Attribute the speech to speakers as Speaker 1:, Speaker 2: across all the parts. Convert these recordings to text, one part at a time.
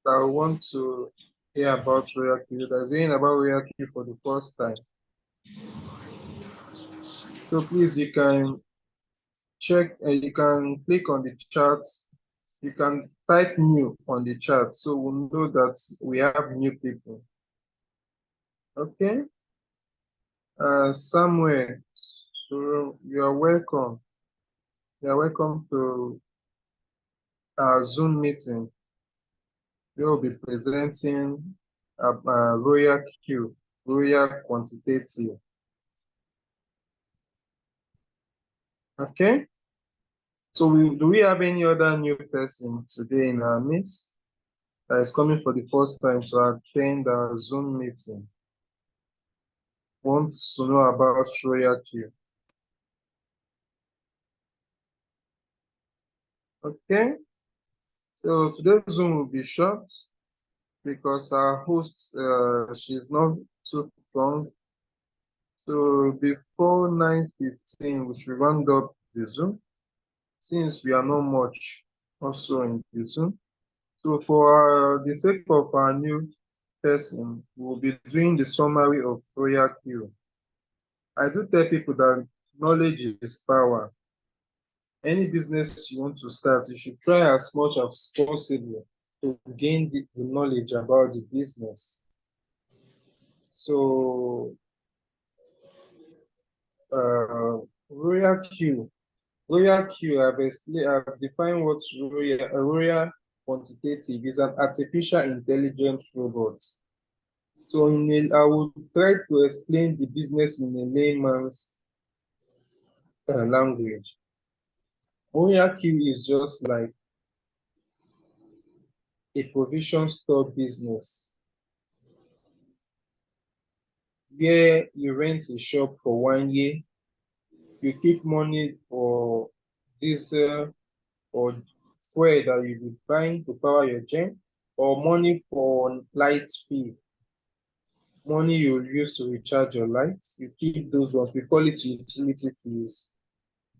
Speaker 1: I want to hear about Royalq. That's hearing about Royalq for the first time. So please, you can check, you can click on the chat. You can type new on the chat, so we'll know that we have new people. Okay. Samuel, so you are welcome. You are welcome to our Zoom meeting. We will be presenting Royalq, Royal Quantitative. Okay. So do we have any other new person today in our midst that is coming for the first time to attend our Zoom meeting? Wants to know about Royalq. Okay. So today's Zoom will be short because our host, she's not too strong. So before 9:15, we should round up the Zoom since we are not much also in the Zoom. So for the sake of our new person, we'll be doing the summary of Royalq. I do tell people that knowledge is power. Any business you want to start, you should try as much as possible to gain the knowledge about the business. So Royalq, I've defined what Royal Quantitative is: an artificial intelligence robot. So I will try to explain the business in a layman's language. Royalq is just like a provision store business where you rent a shop for 1 year, you keep money for diesel or fuel that you be buying to power your gen, or money for light fee, money you use to recharge your lights. You keep those ones. We call it utility fees.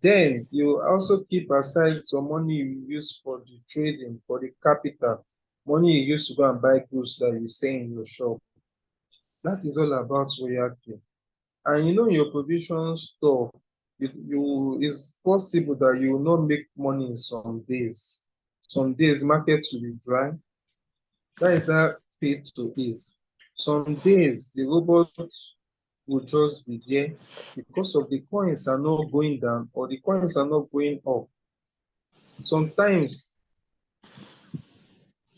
Speaker 1: Then you also keep aside some money you use for the trading, for the capital, money you use to go and buy goods that you sell in your shop. That is all about Royalq. And you know, in your provision store, it's possible that you will not make money in some days. Some days market will be dry. That is how paid to is. Some days the robot will just be there because of the coins are not going down or the coins are not going up. Sometimes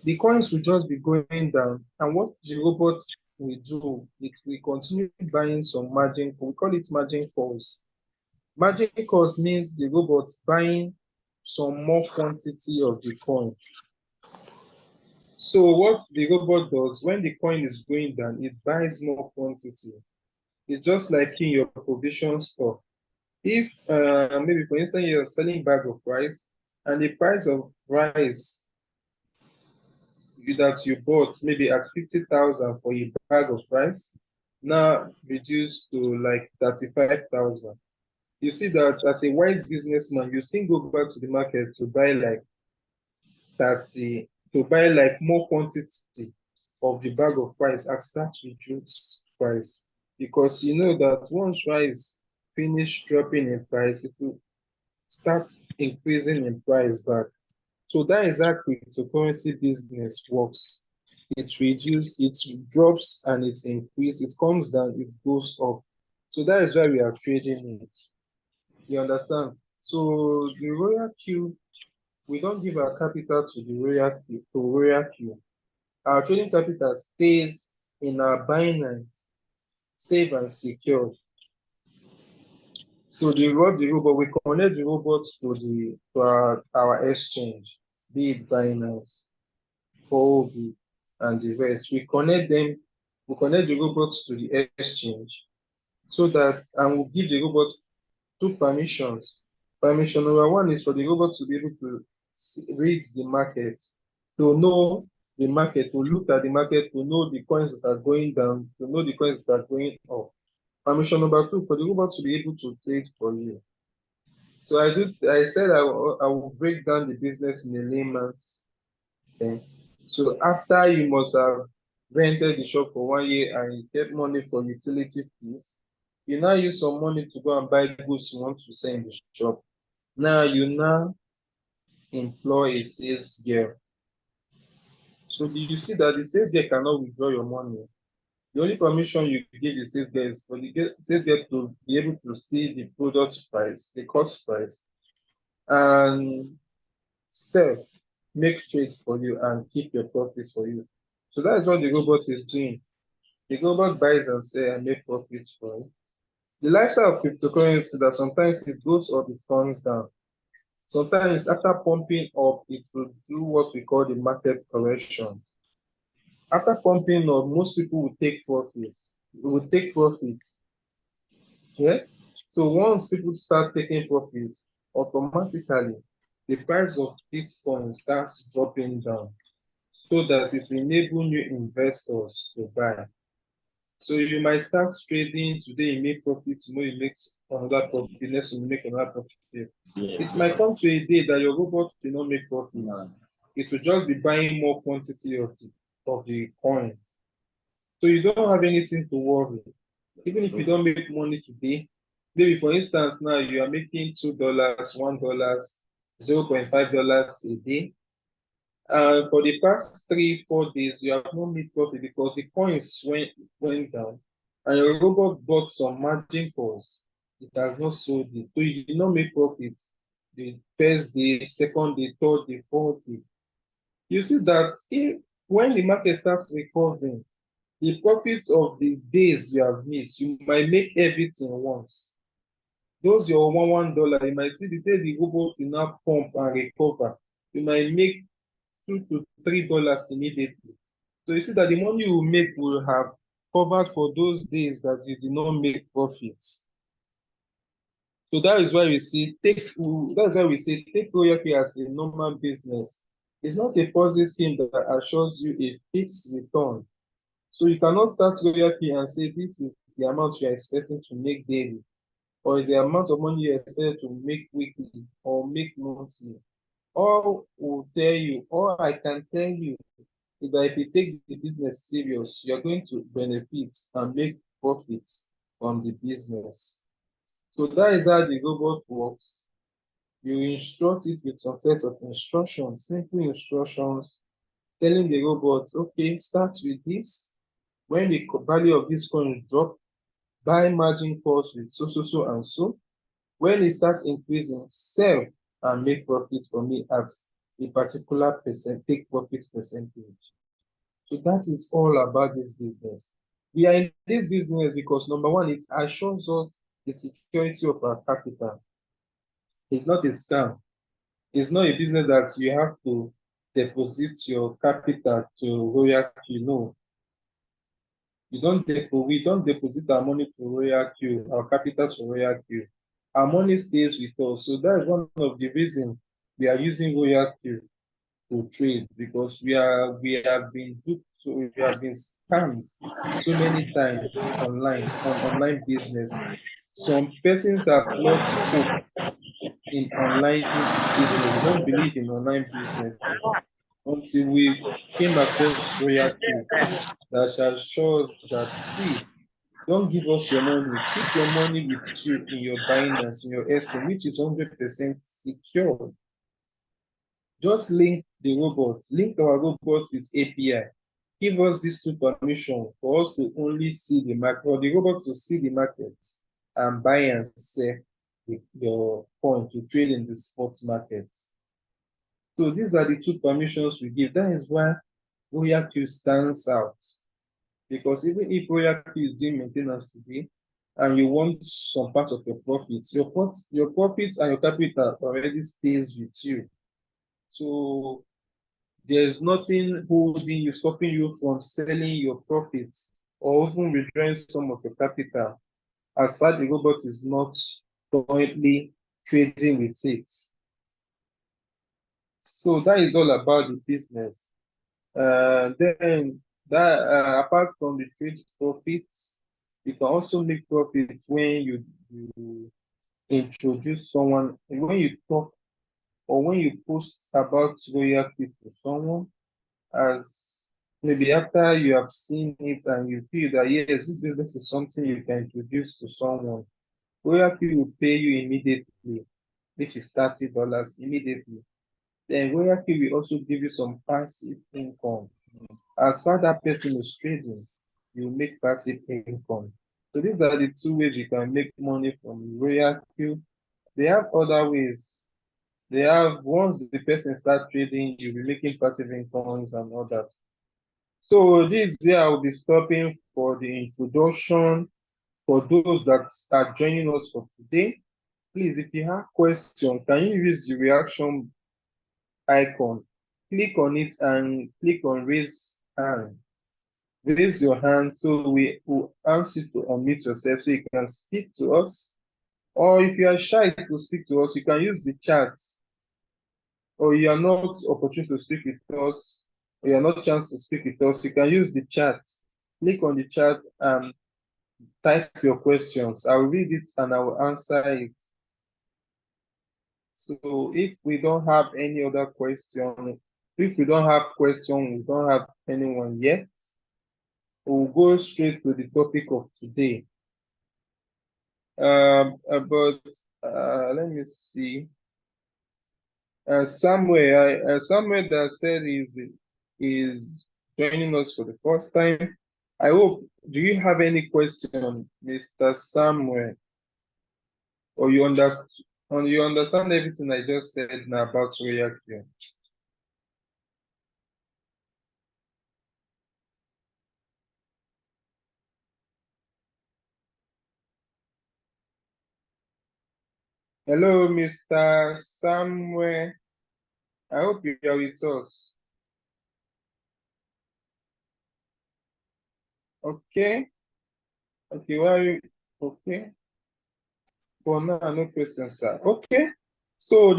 Speaker 1: the coins will just be going down, and what the robot will do, it will continue buying some margin. We call it margin calls. Margin calls means the robot buying some more quantity of the coin. So what the robot does when the coin is going down, it buys more quantity. It's just like in your provision store. If maybe for instance you're selling bag of rice and the price of rice that you bought maybe at 50,000 for a bag of rice now reduced to like 35,000. You see that as a wise businessman, you still go back to the market to buy like 30, to buy like more quantity of the bag of rice at that reduced price, because you know that once rice finish dropping in price, it will start increasing in price back. So that is how cryptocurrency business works. It reduces, it drops, and it increases. It comes down, it goes up. So that is why we are trading it. You understand? So the Royalq, we don't give our capital to the Royalq. Our trading capital stays in our Binance, safe and secure. So the robot, we connect the robot to our exchange, be it Binance, OB, and the rest. We connect the robots to the exchange so that, and we give the robot two permissions. Permission number one is for the robot to be able to read the market, to know the market, to look at the market, to know the coins that are going down, to know the coins that are going up. Permission number two, for the robot to be able to trade for you. So I said I will break down the business in a layman's thing. So after you must have rented the shop for 1 year and you get money for utility fees, you now use some money to go and buy goods you want to sell in the shop. Now you now employ a sales girl. So do you see that the sales girl cannot withdraw your money? The only permission you give the sales girl is for the sales girl to be able to see the product price, the cost price, and sell, make trade for you and keep your profits for you. So that is what the robot is doing. The robot buys and sells and make profits for you. The lifestyle of cryptocurrency that sometimes it goes up, it comes down. Sometimes after pumping up, it will do what we call the market correction. After pumping up, most people will take profits. Will take profits. Yes. So once people start taking profits, automatically the price of Bitcoin starts dropping down so that it will enable new investors to buy. So you might start trading today, you make profit, tomorrow you make another profit, next you make another profit. It might come to a day that your robot will not make profits. It will just be buying more quantity of the coins. So you don't have anything to worry. Even if you don't make money today, maybe for instance now you are making $2, $1, $0.5 a day. For the past 3, 4 days, you have not made profit because the coins went down and your robot bought some margin calls. It has not sold it. So you did not make profit the first day, second day, third day, fourth day. You see that when the market starts recovering, the profits of the days you have missed, you might make everything once. Those your $1, you might see the day the robot will now pump and recover. You might make $2 to $3 immediately. So you see that the money you make will have covered for those days that you did not make profits. So that is why we see that's why we say take Royalq as a normal business. It's not a Ponzi scheme that assures you a fixed return. So you cannot start Royalq and say this is the amount you are expecting to make daily, or the amount of money you expect to make weekly or make monthly. All I can tell you is that if you take the business serious, you're going to benefit and make profits from the business. So that is how the robot works. You instruct it with some set of instructions, simple instructions, telling the robot, okay, start with this. When the value of this coin drop, buy margin calls with so and so. When it starts increasing, sell and make profit for me at a particular take profit percentage. So that is all about this business. We are in this business because number one, it assures us the security of our capital. It's not a scam. It's not a business that you have to deposit your capital to Royalq. No, we don't deposit our money to Royalq, our capital to Royalq. Our money stays with us. So that's one of the reasons we are using Royalq to trade, because we have been duped, so we have been scammed so many times online on online business. Some persons have lost hope in online business. They don't believe in online businesses until we came across Royalq that shall show us that, see, don't give us your money. Keep your money with you in your Binance, in your escrow, which is 100% secure. Just link our robot with API. Give us these two permission for us to only see the market, or the robot to see the market and buy and sell your coin to trade in the spot market. So these are the two permissions we give. That is why Royalq stands out. Because even if Royalq is doing maintenance today and you want some part of your profits, your profits and your capital already stays with you. So there's nothing holding you, stopping you from selling your profits or even withdrawing some of your capital as far the robot is not currently trading with it. So that is all about the business. Then that apart from the trade profits, you can also make profit when you introduce someone, when you talk or when you post about Royalq to someone, as maybe after you have seen it and you feel that yes, this business is something you can introduce to someone, Royalty will pay you immediately, which is $30 immediately. Then Royalty will also give you some passive income. As far that person is trading, you make passive income. So these are the two ways you can make money from Royalty. They have other ways. They have once the person start trading, you'll be making passive incomes and all that. So this year I will be stopping for the introduction for those that are joining us for today. Please, if you have questions, can you use the reaction icon? Click on it and click on raise hand. Raise your hand so we will ask you to unmute yourself so you can speak to us. Or if you are shy to speak to us, you can use the chat. Or you are not opportune to speak with us, or you are not chance to speak with us, you can use the chat. Click on the chat and type your questions. I will read it and I will answer it. So if we don't have any other question, if we don't have question, we don't have anyone yet, we'll go straight to the topic of today. But let me see. Somewhere that said is joining us for the first time. I hope. Do you have any question, Mr. Samuel, or you understand everything I just said now about Royalq? Hello, Mr. Samuel. I hope you are with us. Okay. Okay. Why are you? Okay. For now, no questions, sir. Okay. So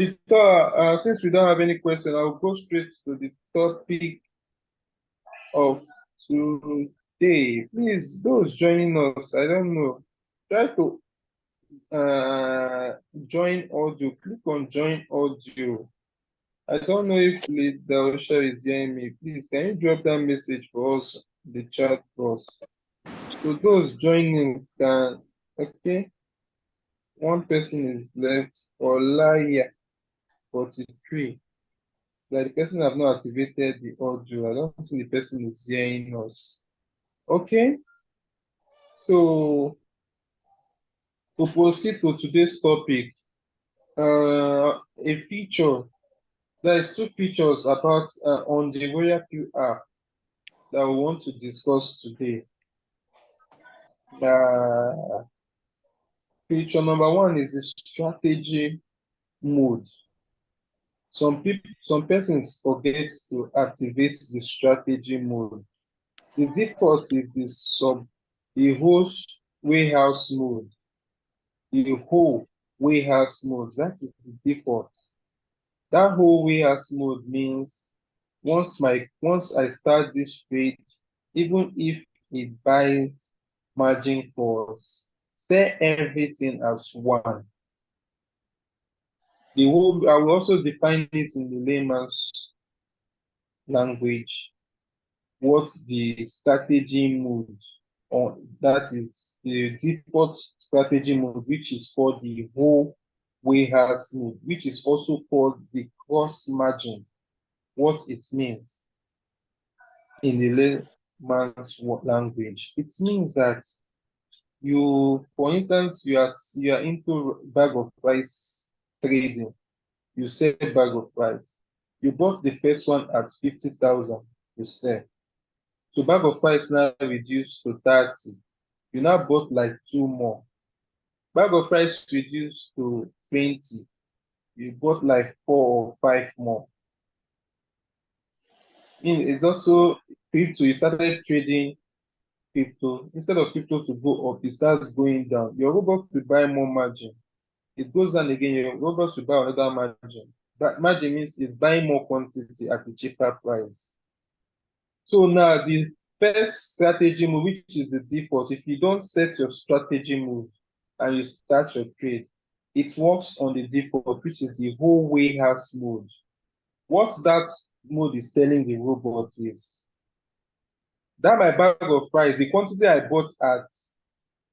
Speaker 1: since we don't have any question, I'll go straight to the topic of today. Please, those joining us, I don't know, try to join audio. Click on join audio. I don't know if the Osha is hearing me. Please, can you drop that message for us in the chat box? So those joining can, okay, one person is left. Olaya 43. That the person have not activated the audio. I don't think the person is hearing us. Okay, so to proceed to today's topic, a feature, there is two features about on the Royalq app that we want to discuss today. Feature number one is the strategy mode. Some persons forget to activate the strategy mode. The default is the host warehouse mode. The whole warehouse mode, that is the default. That whole warehouse mode means once I start this trade, even if it buys margin calls, sell everything as one. I will also define it in the layman's language, what the strategy mode, or that is the default strategy mode, which is called the whole warehouse mode, which is also called the cross margin, what it means in the layman's language. It means that for instance, you are into bag of rice trading. You sell bag of rice. You bought the first one at 50,000. You sell. So bag of rice now reduced to 30. You now bought like two more. Bag of rice reduced to 20. You bought like four or five more. It's also crypto. You started trading crypto. Instead of crypto to go up, it starts going down. You're able to buy more margin. It goes down again, you're able to buy another margin. That margin means it's buying more quantity at a cheaper price. So now the first strategy move, which is the default, if you don't set your strategy move and you start your trade, it works on the default, which is the whole warehouse mode. what that mode is telling the robot is that my bag of rice, the quantity I bought at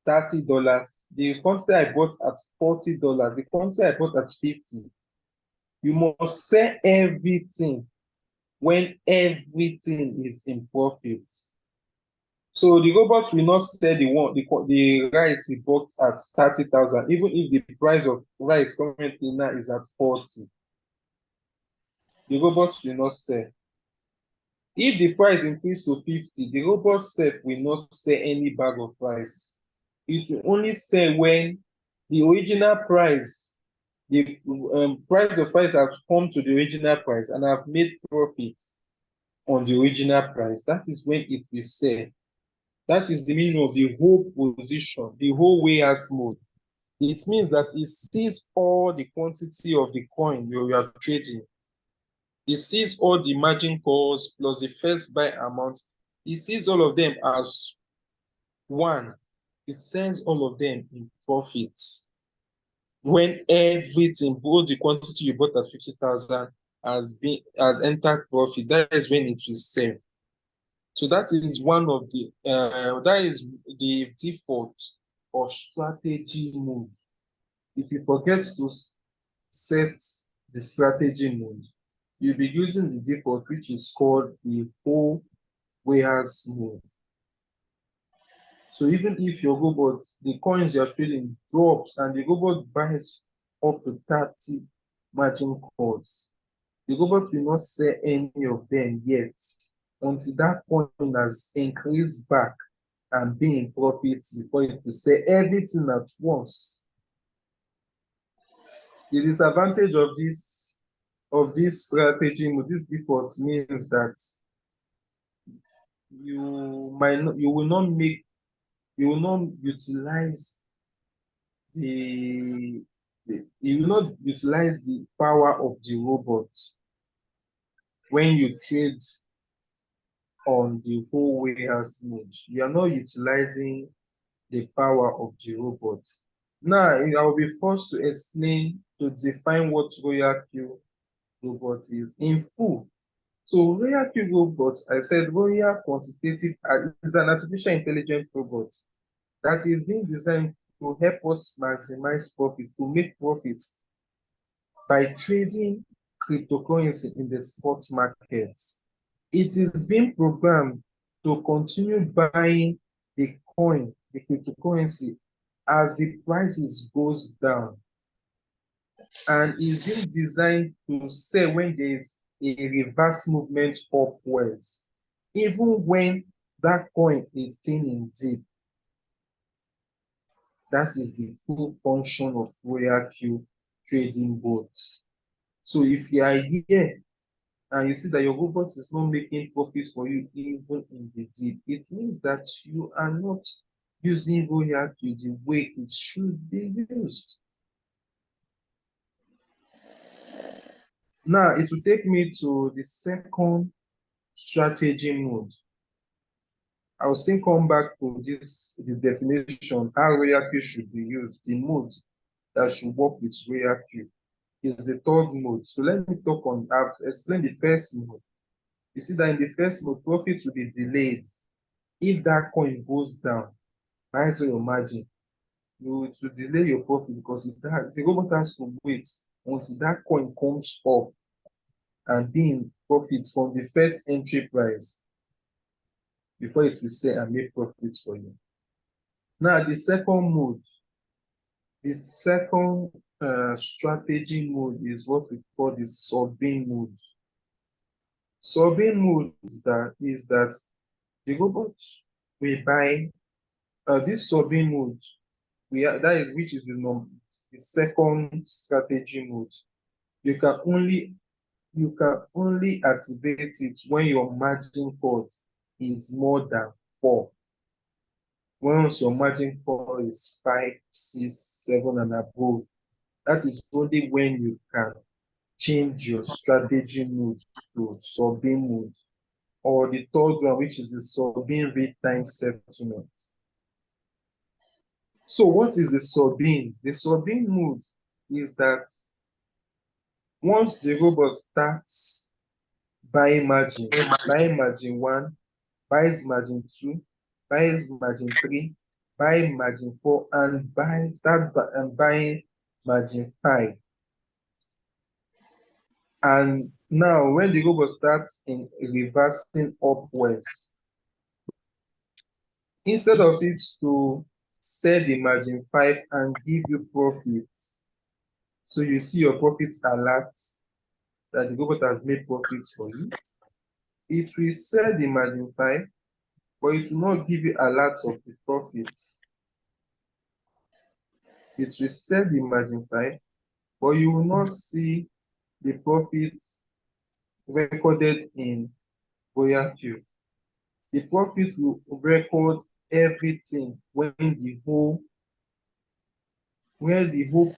Speaker 1: $30, the quantity I bought at $40, the quantity I bought at 50, you must sell everything when everything is in profit. So the robot will not sell the rice he bought at 30,000, even if the price of rice currently now is at 40. The robot will not sell. If the price increase to 50, the robot sef will not sell any bag of rice. It will only sell when the original price, the price of rice has come to the original price and have made profit on the original price. That is when it will sell. That is the meaning of the whole position, the whole warehouse mode. It means that it sees all the quantity of the coin you are trading. It sees all the margin calls plus the first buy amount. It sees all of them as one. It sends all of them in profits. When everything, both the quantity you bought at 50,000 has entered profit, that is when it will sell. So that is that is the default of strategy mode. If you forget to set the strategy mode, you'll be using the default, which is called the whole warehouse mode. So even if your robot, the coins you're trading drops and the robot buys up to 30 margin calls, the robot will not sell any of them yet until that coin has increased back and be in profit before it will sell everything at once. The disadvantage of this strategy, this default, means that you will not utilize the, you will not utilize the power of the robot when you trade on the whole warehouse mode. You are not utilizing the power of the robot. Now, I will be forced to define what Royalq robot is in full. So Royalq robot, I said Royal Quantitative is an artificial intelligence robot that is being designed to help us maximize profit, to make profits by trading cryptocurrency in the spot market. It is being programmed to continue buying the coin, the cryptocurrency, as the prices goes down, and is being designed to sell when there is a reverse movement upwards, even when that coin is still in dip. That is the full function of Royalq trading bot. So if you are here and you see that your robot is not making profits for you even in the dip, it means that you are not using Royalq the way it should be used. Now, it will take me to the second strategy mode. I will still come back to the definition, how Royalq should be used. The mode that should work with Royalq is the third mode. So let me talk on, I've explained the first mode. You see that in the first mode, profit will be delayed. If that coin goes down, rise your margin, you to delay your profit because the robot has to wait until that coin comes up and be in profit from the first entry price before it will sell and make profits for you. Now, the second mode, the second strategy mode is what we call the sorbing mode. Sorbing mode is that the robot will buy this sorbing mode. Which is the second strategy mode. You can only activate it when your margin call is more than 4. Once your margin call is 5, 6, 7 and above, that is only when you can change your strategy mode to sorbing mode, or the third one, which is the sorbing real time settlement. So what is the sorbing? The sorbing mode is that once the robot starts buying margin 1, buys margin 2, buys margin 3, buy margin 4, and buying margin 5. And now when the robot starts in reversing upwards, instead of it to sell the margin 5 and give you profits, so you see your profits alert that the robot has made profits for you, it will sell the margin 5, but it will not give you alerts of the profits. It will sell the margin 5, but you will not see the profits recorded in Royalq. The profit will record everything when the whole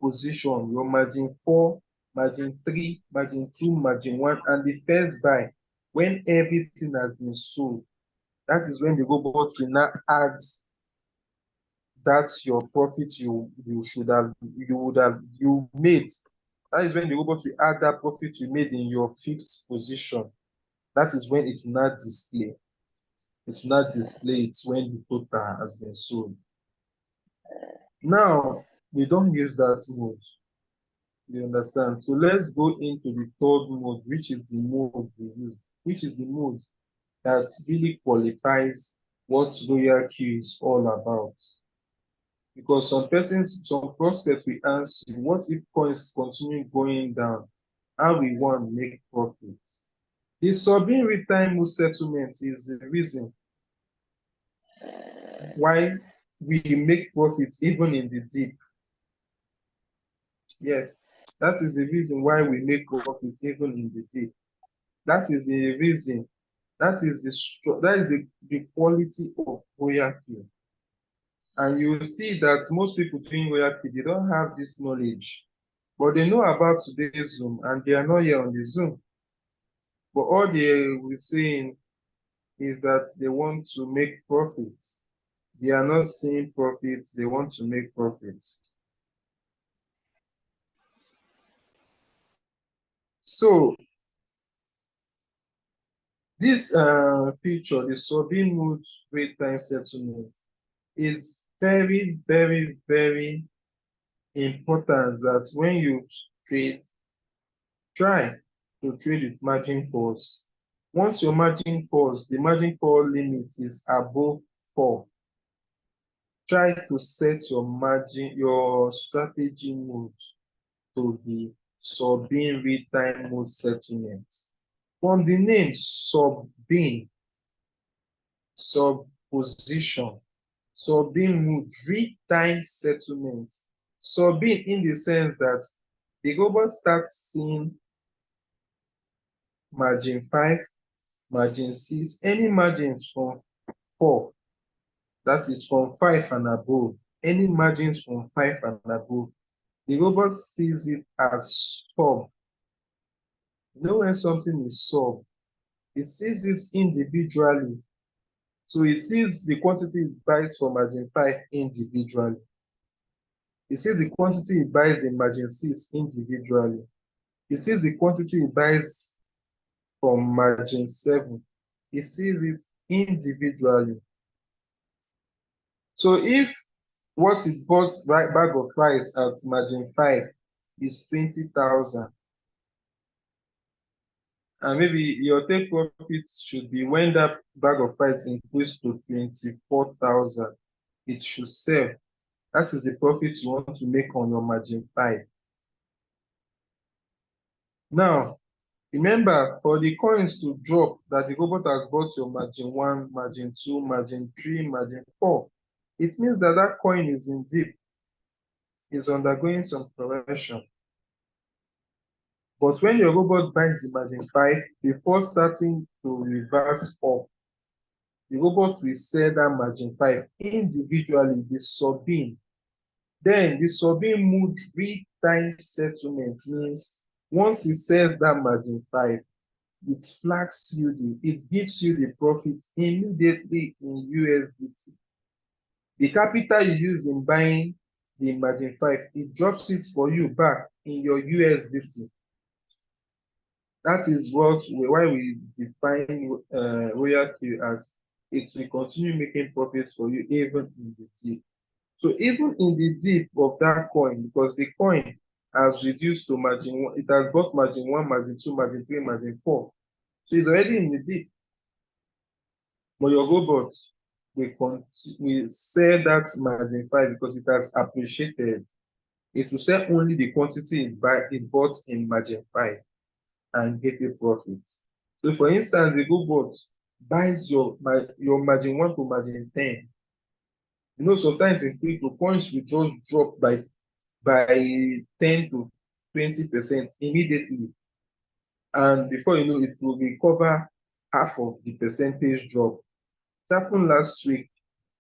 Speaker 1: position, your margin 4, margin 3, margin 2, margin 1, and the first buy, when everything has been sold, that is when the robot will now add that your profit you made. That is when the robot will add that profit you made in your fifth position. That is when it will not display. It will not display it when the total has been sold. Now, we don't use that mode. You understand? So let's go into the third mode, which is the mode we use, which is the mode that really qualifies what Royalq is all about. Because some prospects will ask you, what if coins continue going down? How we want to make profits? The sub-in real-time mode settlement is the reason why we make profits even in the dip. Yes, that is the reason why we make profits even in the dip. That is the reason. That is the quality of Royalq. And you will see that most people doing Royalq, they don't have this knowledge. But they know about today's Zoom and they are not here on the Zoom. But all they will saying is that they want to make profits. They are not seeing profits, they want to make profits. So this feature, the sub-in mode real-time settlement, is very, very, very important that when you trade, try to trade with margin calls. Once your margin calls, the margin call limit is above 4. Try to set your strategy mode to be sub-in real-time mode settlement. From the name sub-in, sub-position, sub-in mode, real-time settlement. Sub-in in the sense that the robot starts seeing margin 5, margin 6, any margins from 4, that is from 5 and above, any margins from 5 and above, the robot sees it as sub. You know when something is sub, it sees it individually. So it sees the quantity it buys for margin 5 individually. It sees the quantity it buys in margin 6 individually. It sees the quantity it buys from margin 7. It sees it individually. So if what it bought bag of rice at margin 5 is 20,000, and maybe your take profit should be when that bag of rice increase to 24,000, it should sell. That is the profit you want to make on your margin 5. Now, remember, for the coins to drop that the robot has bought your margin 1, margin 2, margin 3, margin 4, it means that that coin is in dip, is undergoing some correction. But when your robot buys the margin 5, before starting to reverse up, the robot will sell that margin 5 individually, the sub-in. Then the sub-in mode real-time settlement means once it sells that margin 5, it flags you, it gives you the profit immediately in USDT. The capital you use in buying the margin 5, it drops it for you back in your USDT. That is why we define royalty as it will continue making profits for you even in the dip. So even in the dip of that coin, because the coin has reduced to margin one, it has got margin one, margin two, margin three, margin four. So it's already in the dip. But your robot will sell that margin five because it has appreciated. It will sell only the quantity it bought in margin five and get a profit. So for instance, the robot buys your margin one to margin 10. You know, sometimes in crypto, coins will just drop by 10 to 20% immediately. And before you know, it will recover half of the percentage drop. It happened last week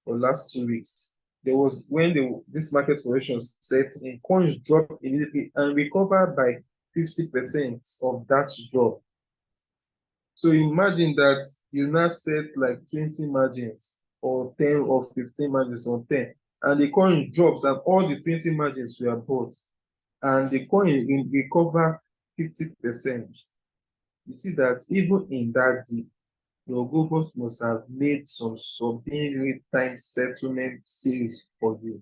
Speaker 1: or last 2 weeks. There was when this market correction set in, coins dropped immediately and recovered by 50% of that drop. So imagine that you now set like 20 margins or 10 or 15 margins on 10, and the coin drops and all the 20 margins were bought, and the coin will recover 50%. You see that even in that deal, your robot must have made some real time settlement sales for you,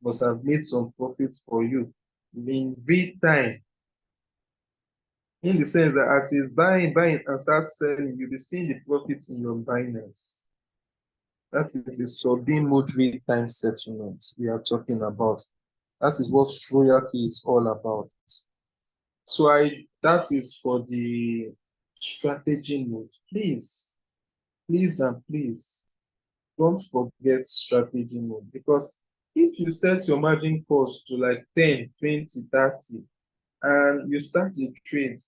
Speaker 1: must have made some profits for you in real time, in the sense that as he's buying and starts selling, you'll be seeing the profits in your Binance. That is the sub-mode real time settlement we are talking about. That is what Royalq is all about. So that is for the strategy mode. Please and please don't forget strategy mode, because if you set your margin cost to like 10, 20, 30, and you start the trade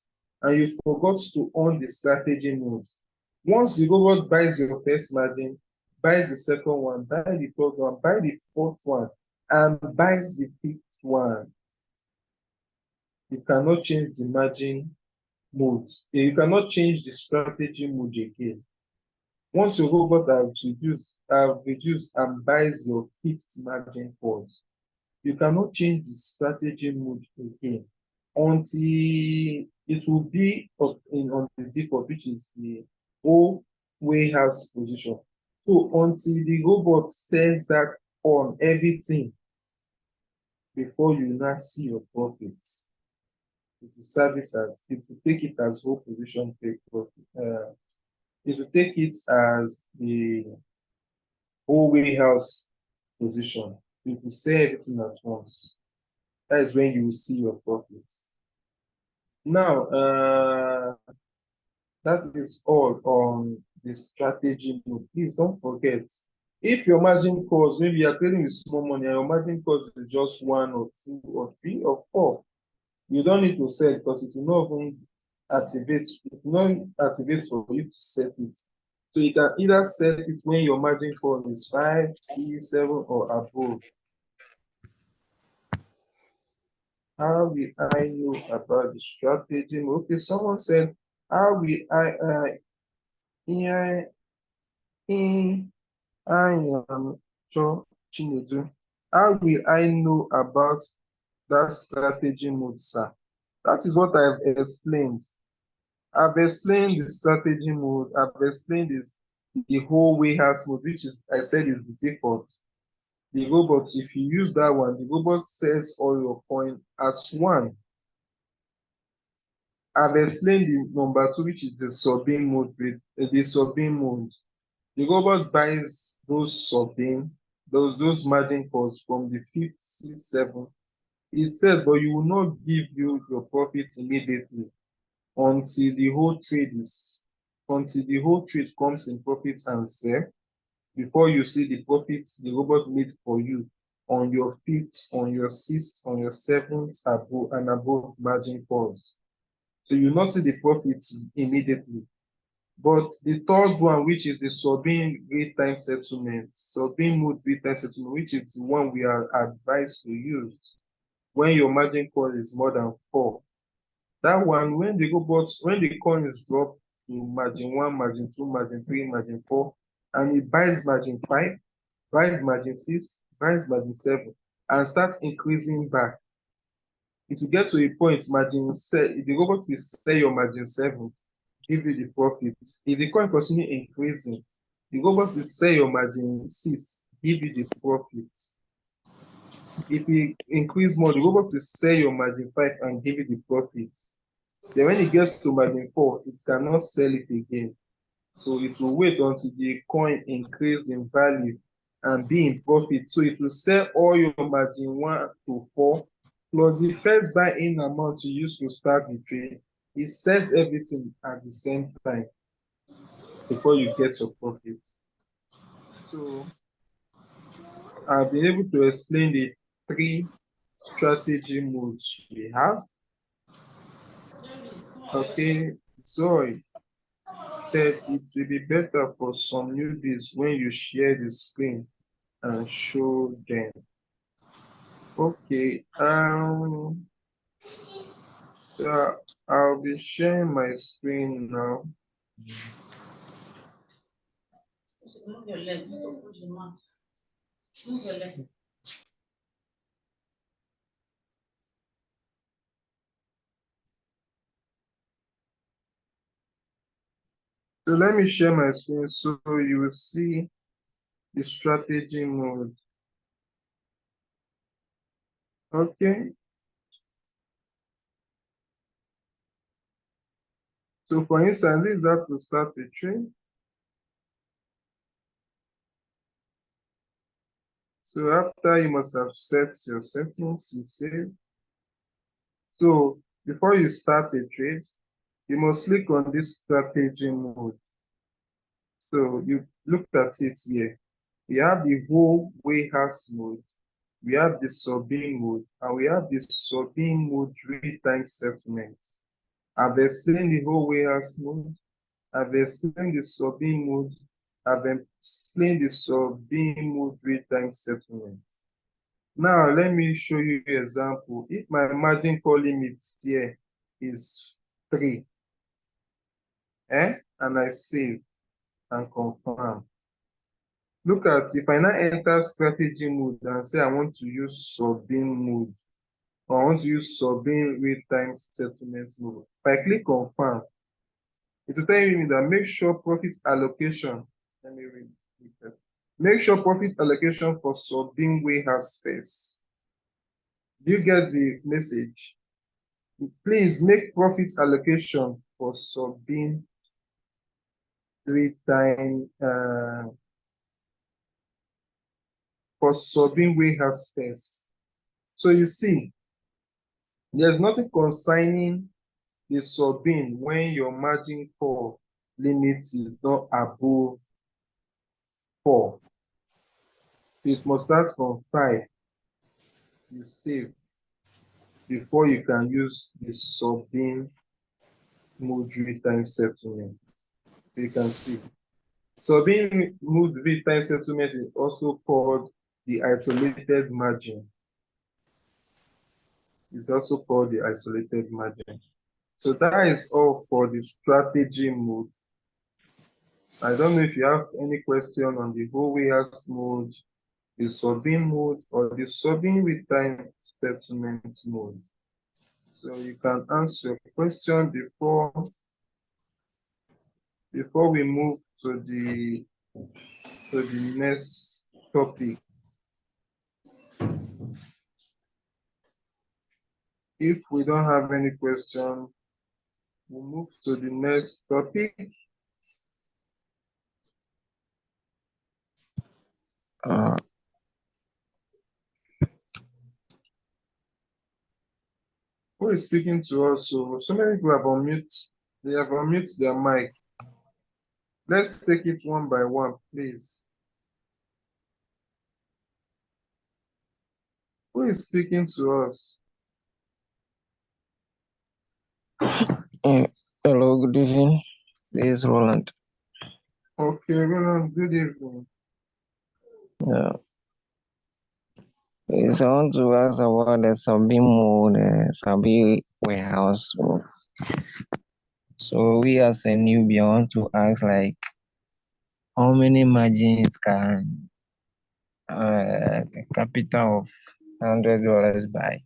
Speaker 1: and you forgot to on the strategy mode, once the robot buys your first margin, buys the second one, buy the third one, buy the fourth one, and buys the fifth one, you cannot change the margin mode. You cannot change the strategy mode again. Once your robot have reduced and buys your fifth margin cost, you cannot change the strategy mode again until it will be on the default, which is the whole warehouse position. So until the robot sells that on everything before you now see your profits, it will service as it will take it as whole position take profit. It will take it as the whole warehouse position. You will sell everything at once. That is when you will see your profits. Now, that is all on the strategy mode. Please don't forget. If your margin calls, maybe you're trading with small money and your margin calls is just 1 or 2 or 3 or 4, you don't need to sell because it will not even activate. It will not activate for you to set it. So you can either set it when your margin call is 5, 6, 7, or above. How will I know about the strategy? Okay, someone said, how will I am sure Chinedu. How will I know about that strategy mode, sir? That is what I've explained. I've explained the strategy mode. I've explained the whole warehouse mode, which is I said is the default. The robot, if you use that one, the robot sells all your coin as one. I've explained the number two, which is the sub-in mode. The sub-in mode. The robot buys those sub-in, those margin calls from the fifth, sixth, seventh. It says, but you will not give you your profits immediately until the whole trade comes in profits and sell, before you see the profits the robot made for you on your fifth, on your sixth, on your seventh above margin calls. So you will not see the profits immediately. But the third one, which is the sub-in real-time settlement, sub-in mode real-time settlement, which is the one we are advised to use when your margin call is more than 4. That one, when the coins drop to margin 1, margin 2, margin 3, margin 4, and it buys margin 5, buys margin 6, buys margin 7, and starts increasing back. it will get to a point margin sell, if the robot will sell your margin 7, give you the profit. If the coin continue increasing, the robot will sell your margin 6, give you the profit. If it increase more, the robot will sell your margin 5 and give you the profit. Then when it gets to margin 4, it cannot sell it again. So it will wait until the coin increase in value and be in profit. So it will sell all your margin 1 to 4 plus the first buy-in amount you use to start the trade. It sells everything at the same time before you get your profit. So I've been able to explain the 3 strategy modes we have. Okay, Zoe said it will be better for some newbies when you share the screen and show them. Okay, so I'll be sharing my screen now.
Speaker 2: Move your leg, push the mat. Move your leg.
Speaker 1: So let me share my screen so you will see the strategy mode. Okay. So for instance, this is how to start the trade. So after you must have set your settings, you save. So before you start a trade, you must click on this strategy mode. So you looked at it here. We have the whole warehouse mode, we have the sub-in mode, and we have the sub-in mode real-time settlement. I've explained the whole warehouse mode, I've explained the sub-in mode, I've explained the sub-in mode real-time settlement. Now let me show you an example. If my margin call limit here is 3, and I save and confirm. Look at, if I now enter strategy mode and say I want to use sub-in mode, or I want to use sub-in real-time settlement mode. If I click confirm, it will tell me that make sure profit allocation. Let me read it. Make sure profit allocation for sub-in warehouse space. Do you get the message? Please make profit allocation for sub-in real-time for sub-in warehouse space. So you see, there's nothing concerning the sub-in when your margin call limit is not above 4. It must start from 5. You save before you can use the sub-in mode real-time settlement. So you can see. Sub-in mode real-time settlement is also called the isolated margin. It's also called the isolated margin. So that is all for the strategy mode. I don't know if you have any question on the whole warehouse mode, the sub-in mode, or the sub-in real-time settlement mode. So you can answer your question before we move to the next topic. If we don't have any question, we'll move to the next topic. Who is speaking to us? So many people have unmute. They have unmute their mic. Let's take it one by one, please. Who is speaking to us?
Speaker 3: Hello, good evening. This is Roland.
Speaker 1: Okay, Roland, good evening.
Speaker 3: Yeah. So I want to ask about the sub-in mode, sub-in warehouse mode. So we as a newbie, I want to ask like how many margins can a capital of $100 buy?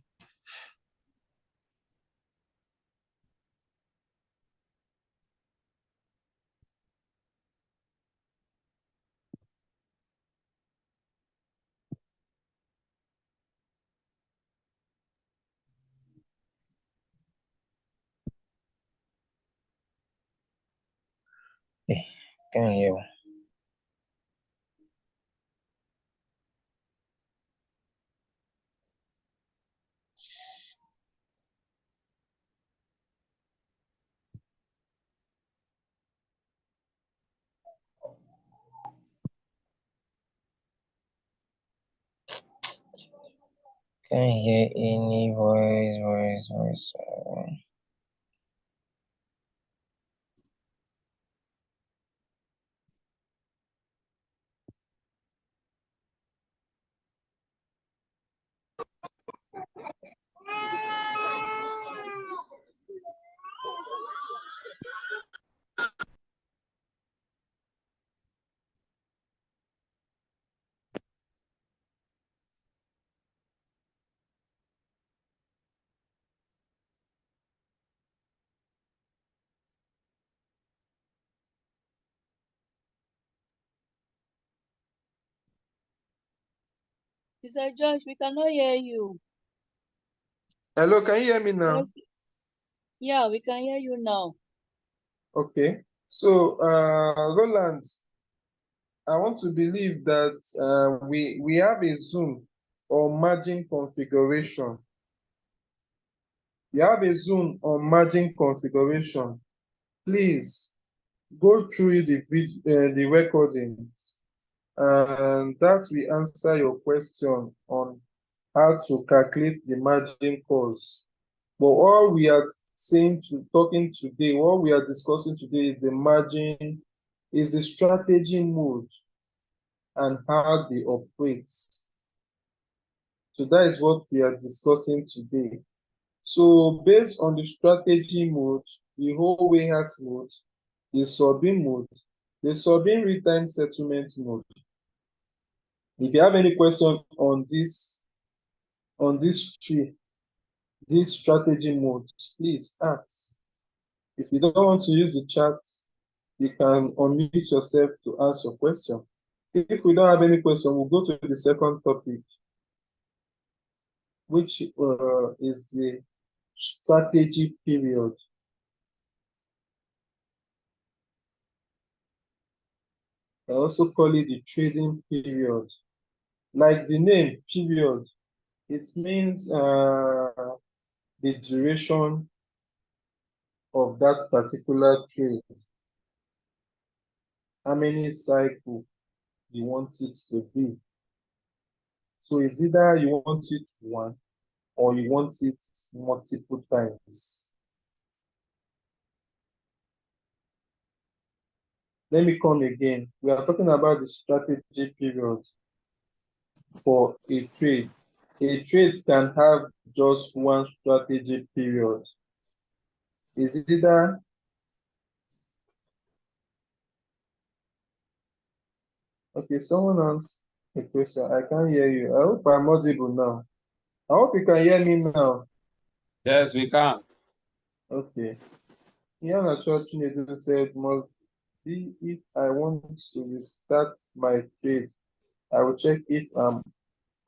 Speaker 3: Can't hear you. Can't hear any voice.
Speaker 4: Mr. Josh, we cannot hear you.
Speaker 1: Hello, can you hear me now?
Speaker 4: Yes. Yeah, we can hear you now.
Speaker 1: Okay. So, Roland, I want to believe that we have a Zoom or margin configuration. You have a Zoom or margin configuration. Please go through the recording, and that will answer your question on how to calculate the margin calls. But all we are talking today, what we are discussing today is the margin, is the strategy mode and how they operate. So that is what we are discussing today. So based on the strategy mode, the whole warehouse mode, the sub-in mode, the sub-in real-time settlement mode. If you have any question on this tree, this strategy mode, please ask. If you don't want to use the chat, you can unmute yourself to ask your question. If we don't have any question, we'll go to the second topic, which is the strategy period. I also call it the trading period. Like the name, period, it means the duration of that particular trade. How many cycles you want it to be. So it's either you want it one or you want it multiple times. Let me come again. We are talking about the strategy period for a trade. A trade can have just one strategy period. Is it either okay? Someone else a question. I can't hear you. I hope I'm audible now. I hope you can hear me now.
Speaker 5: Yes, we can.
Speaker 1: Okay. Yana Church said must be if I want to restart my trade, I will check if I'm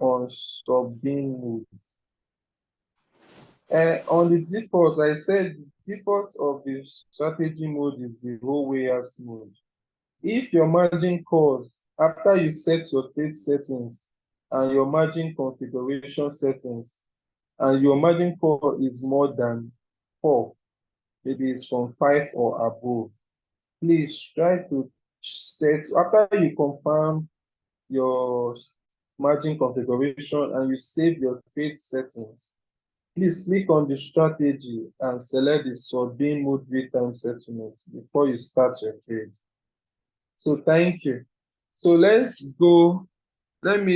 Speaker 1: on sub-in mode. On the default, I said the default of the strategy mode is the whole warehouse mode. If your margin calls after you set your trade settings and your margin configuration settings, and your margin call is more than 4, maybe it's from 5 or above, please try to set after you confirm your margin configuration and you save your trade settings. Please click on the strategy and select the sub-in mode real-time settlement before you start your trade. So thank you. So let's go. Let's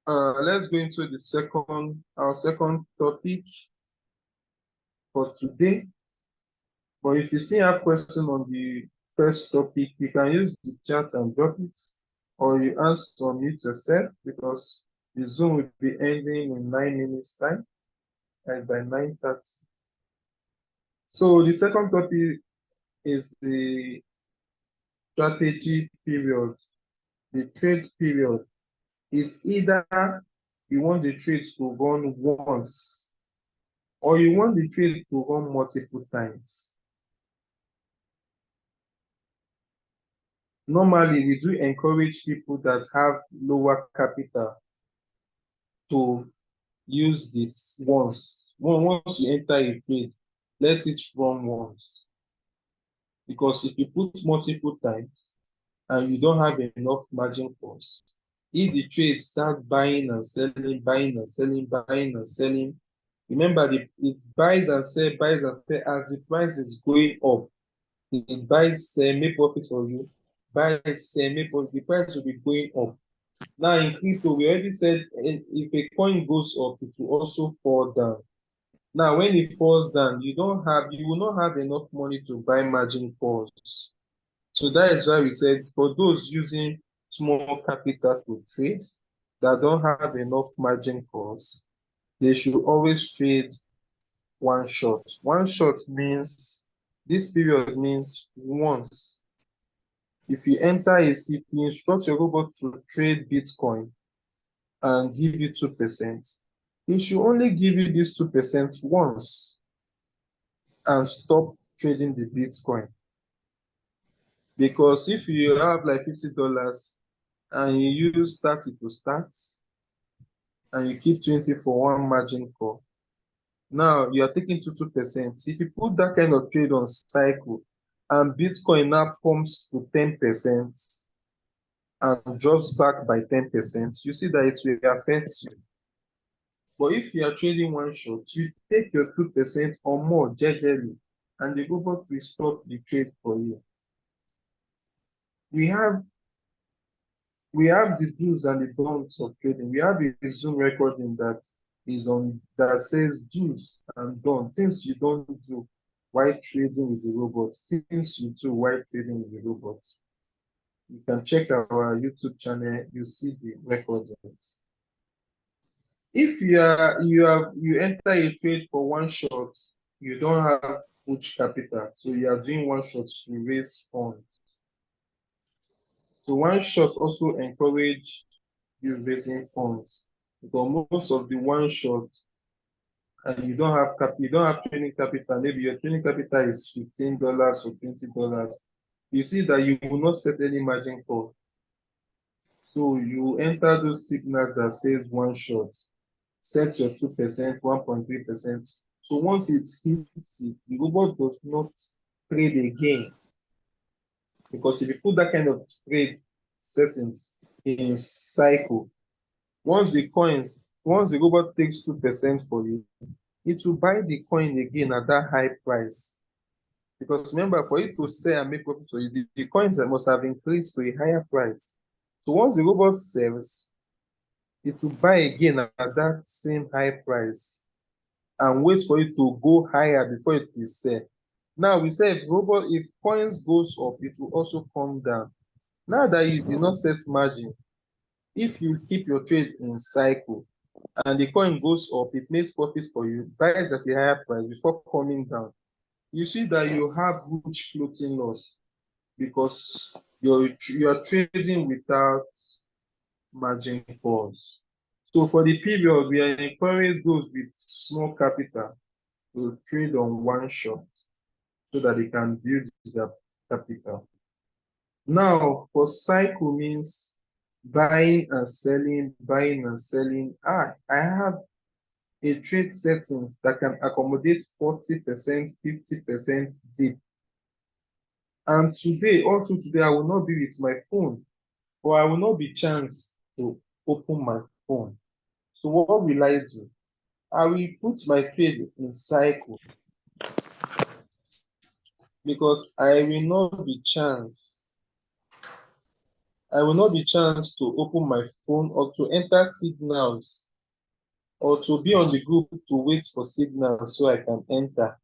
Speaker 1: go into our second topic for today. But if you still have questions on the first topic, you can use the chat and drop it, or you ask to unmute yourself because the Zoom will be ending in 9 minutes time, and by 9:30. So the second topic is the strategy period, the trade period. It's either you want the trade to run once or you want the trade to run multiple times. Normally, we do encourage people that have lower capital to use this once. Once you enter a trade, let it run once. Because if you put multiple times and you don't have enough margin calls, if the trade start buying and selling, buying and selling, buying and selling, remember it buys and sell as the price is going up. It buys, sell, make profit for you, buys, sell, make profit. The price will be going up. Now in crypto, we already said if a coin goes up, it will also fall down. Now, when it falls down, you will not have enough money to buy margin calls. So that is why we said for those using small capital to trade that don't have enough margin calls, they should always trade one shot. One shot means this period means once. If you enter a CP, instruct your robot to trade Bitcoin and give you 2%, it should only give you this 2% once and stop trading the Bitcoin. Because if you have like $50 and you use 30 to start and you keep 20 for one margin call, now you are taking 2%. If you put that kind of trade on cycle and Bitcoin now pumps to 10% and drops back by 10%, you see that it will affect you. But if you are trading one shot, you take your 2% or more gradually, and the robot will stop the trade for you. We have the do's and the don'ts of trading. We have a Zoom recording that says do's and don'ts, things you don't do while trading with the robot, things you do while trading with the robot. You can check our YouTube channel, you see the recordings. If you enter a trade for one shot, you don't have much capital, so you are doing one shot to raise funds. So one shot also encourage you raising funds, because most of the one shot and you don't have training capital, maybe your training capital is $15 or $20, you see that you will not set any margin call. So you enter those signals that says one shot, set your 2%, 1.3%. So once it hits it, the robot does not trade again. Because if you put that kind of trade settings in cycle, once the robot takes 2% for you, it will buy the coin again at that high price. Because remember, for it to sell and make profit for you, the coins must have increased to a higher price. So once the robot sells, it will buy again at that same high price and wait for it to go higher before it will sell. Now we say if coins goes up, it will also come down. Now that you did not set margin, if you keep your trade in cycle and the coin goes up, it makes profit for you, buys at a higher price before coming down. You see that you have huge floating loss because you're trading without margin calls. So for the period, we are encouraged those with small capital to trade on one shot so that they can build their capital. Now, for cycle means buying and selling, buying and selling. I have a trade settings that can accommodate 40%, 50% dip. And also today, I will not be with my phone, or I will not be chance to open my phone. So what will I do? I will put my trade in cycle because I will not be chance to open my phone or to enter signals or to be on the group to wait for signals so I can enter.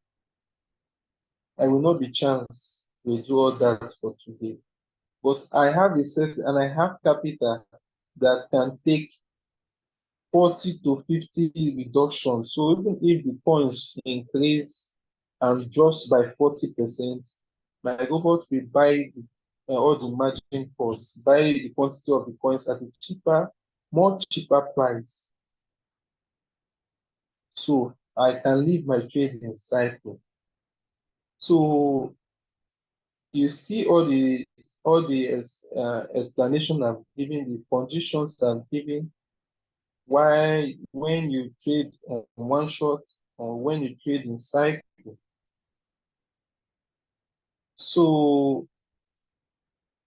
Speaker 1: I will not be chance to do all that for today. But I have a set and I have capital that can take 40 to 50 reduction. So even if the coins increase and drops by 40%, my robot will buy all the margin costs, buy the quantity of the coins at a more cheaper price. So I can leave my trading cycle. So you see all the all the explanation I've given, the conditions I've given, why when you trade one shot or when you trade in cycle. So,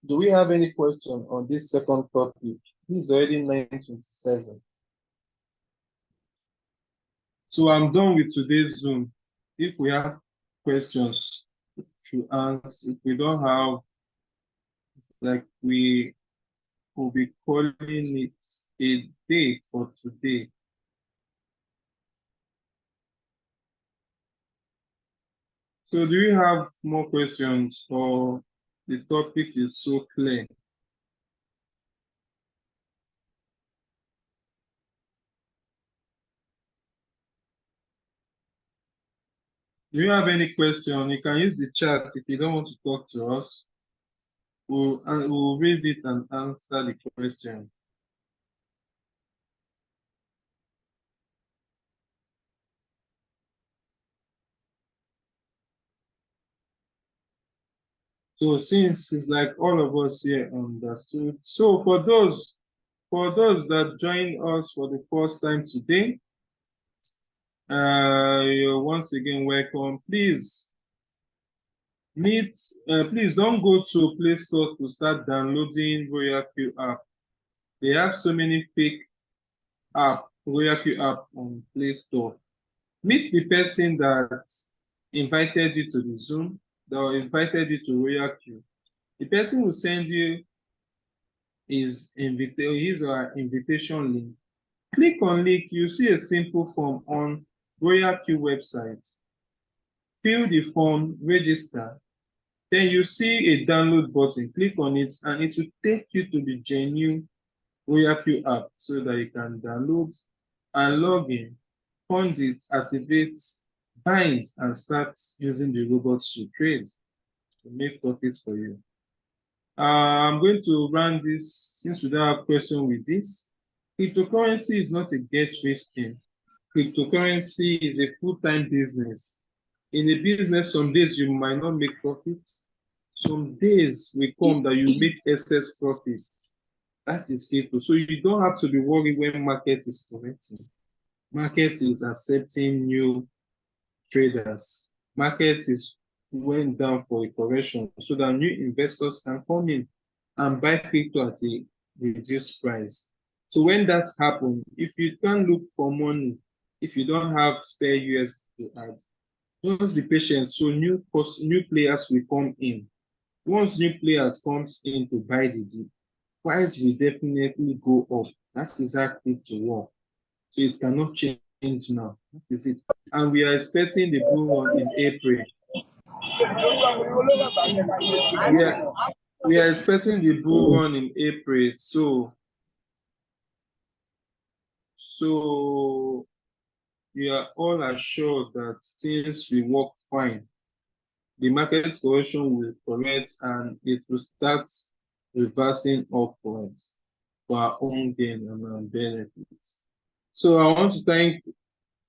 Speaker 1: do we have any question on this second topic? This is already 9:27. So I'm done with today's Zoom. If we have questions to ask, if we don't have, like we will be calling it a day for today. So do you have more questions or the topic is so clear? Do you have any question? You can use the chat if you don't want to talk to us. We'll read it and answer the question. So since it's like all of us here understood. So for those that join us for the first time today, you're once again welcome. Please please don't go to Play Store to start downloading Royalq app. They have so many fake Royalq app on Play Store. Meet the person that invited you to the Zoom, that invited you to Royalq. The person will send you his or invitation link. Click on link, you see a simple form on Royalq website. Fill the form, register. Then you see a download button. Click on it and it will take you to the genuine Royalq app so that you can download and log in, fund it, activate, bind, and start using the robots to trade to make profits for you. I'm going to run this since we don't have question with this. Cryptocurrency is not a get-rich scheme. Cryptocurrency is a full-time business. In a business, some days you might not make profits. Some days will come that you make excess profits. That is crypto. So you don't have to be worried when market is correcting. Market is accepting new traders. Market is went down for a correction so that new investors can come in and buy crypto at a reduced price. So when that happens, if you can't look for money, if you don't have spare US to add, just be patient. So new players will come in. Once new players comes in to buy the dip, price will definitely go up. That is how crypto work. So it cannot change now. That is it. And we are expecting the bull run in April. We are expecting the bull run in April. So we are all assured that things will work fine. The market correction will correct and it will start reversing upwards for our own gain and our benefits. So I want to thank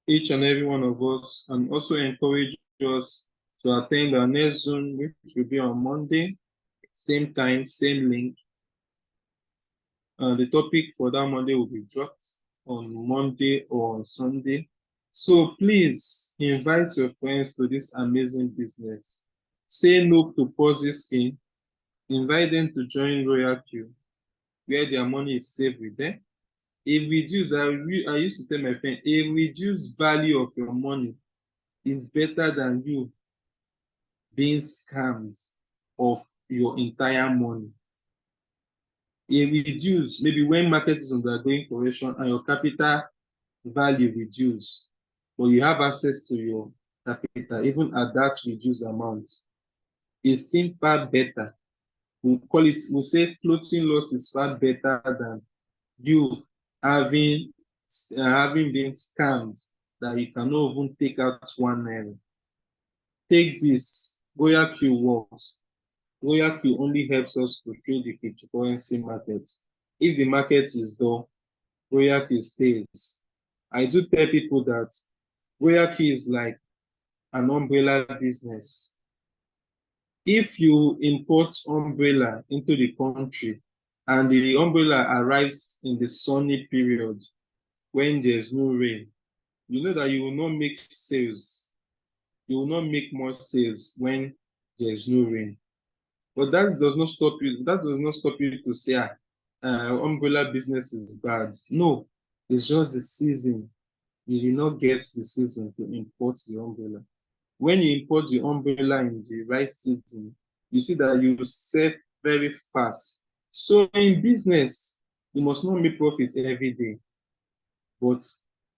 Speaker 1: each and every one of us and also encourage us to attend our next Zoom, which will be on Monday, same time, same link. The topic for that Monday will be dropped on Monday or on Sunday. So please invite your friends to this amazing business. Say no to Ponzi scheme. Invite them to join Royalq, where their money is safe with them. I used to tell my friend, a reduced value of your money is better than you being scammed of your entire money. A reduce, maybe when market is undergoing correction and your capital value reduce, but you have access to your capital, even at that reduced amount, it's still far better. We'll say floating loss is far better than you having been scammed that you cannot even take out $1. Take this, Royalq works. Royalq only helps us to trade the cryptocurrency market. If the market is dull, Royalq stays. I do tell people that Royalq is like an umbrella business. If you import umbrella into the country and the umbrella arrives in the sunny period when there's no rain, you know that you will not make sales. You will not make more sales when there's no rain. But that does not stop you. That does not stop you to say, umbrella business is bad. No, it's just the season. You did not get the season to import the umbrella. When you import the umbrella in the right season, you see that you sell very fast. So in business, you must not make profit every day. But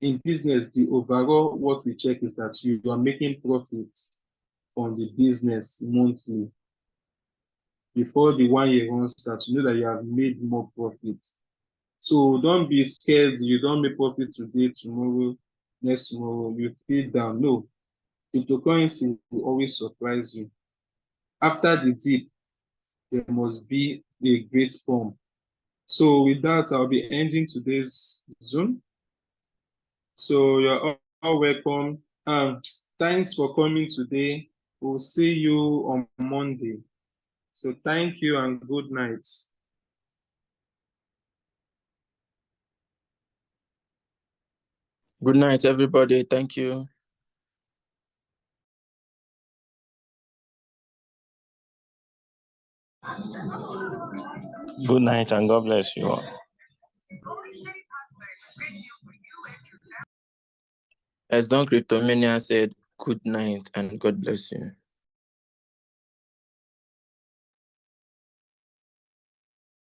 Speaker 1: in business, the overall what we check is that you are making profit on the business monthly. Before the 1 year runs out, you know that you have made more profit. So don't be scared. You don't make profit today, tomorrow, next tomorrow, you feel down. No, cryptocurrency will always surprise you. After the dip, there must be a great pump. So with that, I'll be ending today's Zoom. So you're all welcome. Thanks for coming today. We'll see you on Monday. So thank you and good night.
Speaker 6: Good night, everybody. Thank you.
Speaker 3: Good night and God bless you all.
Speaker 6: As Don Cryptomania said, good night and God bless you.